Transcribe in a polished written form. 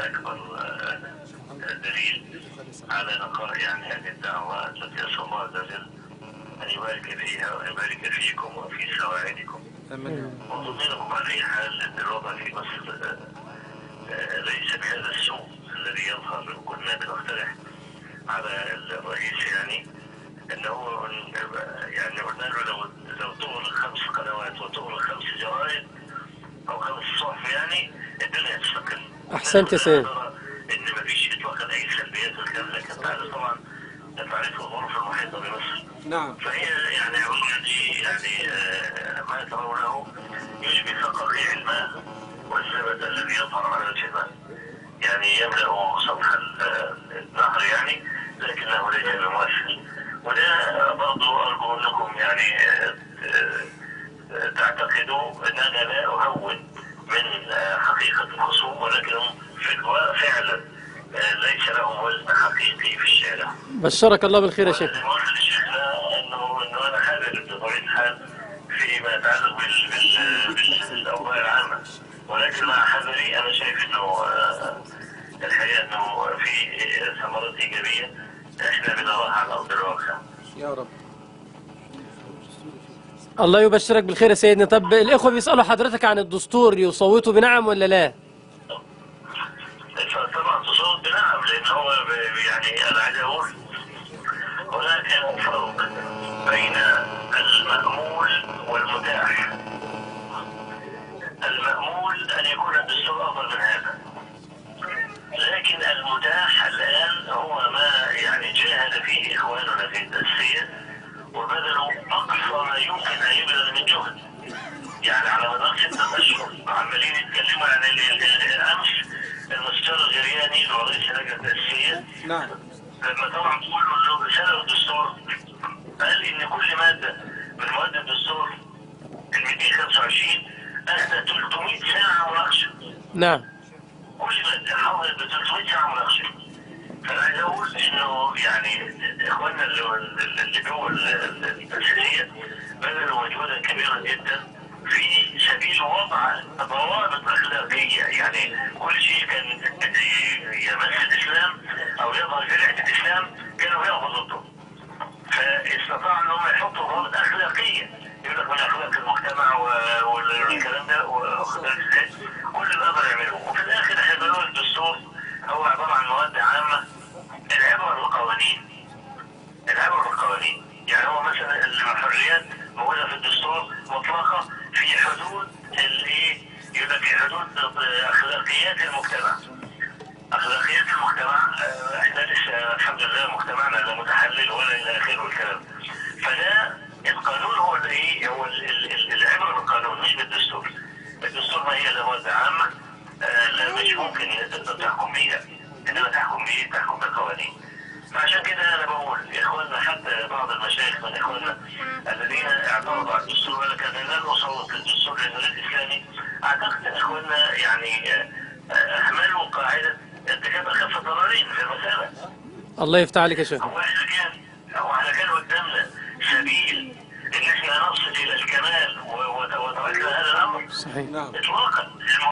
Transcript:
أكبر دليل على نقاء يعني هذه الدعوة التي أسأل الله عز وجل أن يبارك فيها ويبارك فيكم وفي سواعدكم. وأطمئنكم على أي حال أن الوضع في مصر ليس بهذا السوء الذي يظهر. وكنا بنقترح على الرئيس يعني أنه يعني قلنا له لو تغلق 5 قنوات وتغلق 5 جرائد أو 5 صحف يعني الدنيا تستقل. أحسنت يا سيد. إن مفيش إطلاقا أي سلبيات والكلام ده، كانت تعرف طبعا تعرف الظروف المحيطة بمصر. نعم. فهي يعني يعني ما ترونه يشبه فقاقيع الماء والزبد الذي يظهر على وجه الماء، يعني يملأ سطح النهر يعني، لكنه ليس بمؤثر. وده برضو أرجو أنكم يعني تعتقدوا أن أنا لا أهون من حقيقة الخصوم، ولكنهم في الواقع فعلا ليس لهم وزن حقيقي في الشارع. بشرك الله بالخير يا شيخ. انه انا حذر بطبيعه الحال فيما يتعلق بالاوضاع العامه، ولكن مع حذري انا شايف انه الحقيقه انه في ثمرات ايجابيه احنا بنراها على ارض الواقع. يا رب. الله يبشرك بالخير يا سيدنا. طب الإخوة بيسألوا حضرتك عن الدستور، يصوتوا بنعم ولا لا؟ طبعا تصوت بنعم، لان هو يعني انا عايز اقول هناك فرق بين المأمول والمتاح. المأمول ان يكون الدستور افضل من هذا، لكن المتاح الان هو ما يعني جاهد فيه اخواننا في التأسيس وبذلوا اقصى ما يمكن ان يبذل من جهد، يعني على مدار 6 اشهر عمالين يتكلموا عن الامس المستشار الجرياني رئيس اللجنه التأسيسية. نعم. لما طبعا كله سنة الدستور قال ان كل مادة من مواد الدستور ال 225 اخذت 300 ساعة مناقشة. نعم. كل مادة حوالي ب 300 ساعة مناقشة. فانا عايز اقول انه يعني اخواننا اللي جوه التأسيسية بذلوا مجهودا كبيرا جدا في سبيل وضع ضوابط اخلاقيه، يعني كل شيء كان يمس الاسلام او يظهر جريحه الاسلام كانوا ياخذوا ضده. فاستطاعوا ان هم يحطوا ضوابط اخلاقيه، يقول لك من اخلاق المجتمع والكلام ده كل اللي قدروا يعملوه. وفي الاخر احنا بنقول الدستور هو عباره عن مواد عامه، العبره بالقوانين. العبره بالقوانين يعني هو مثلا الحريات موجوده في الدستور مطلقه في حدود اللي يقول لك في حدود اخلاقيات المجتمع. اخلاقيات المجتمع احنا لسه الحمد لله مجتمعنا لا متحلل ولا الى اخره والكلام. فده القانون هو الايه، هو العبره بالقانون مش بالدستور. الدستور ما هي مواد عامه مش ممكن تحكم بيها، انما تحكم بايه؟ تحكم بالقوانين. فعشان كده انا بقول يا اخواننا، حتى بعض المشايخ من اخواننا الذين اعترضوا على الدستور وقال لك انا لن اصوت للدستور لانه غير اسلامي، اعتقد ان اخواننا يعني اهملوا قاعده ارتكاب اخف الضررين في المساله. الله يفتح عليك يا شيخ. هو احنا كان قدامنا سبيل ان احنا نصل الى الكمال وتركنا هذا الامر؟ صحيح. نعم. اطلاقا.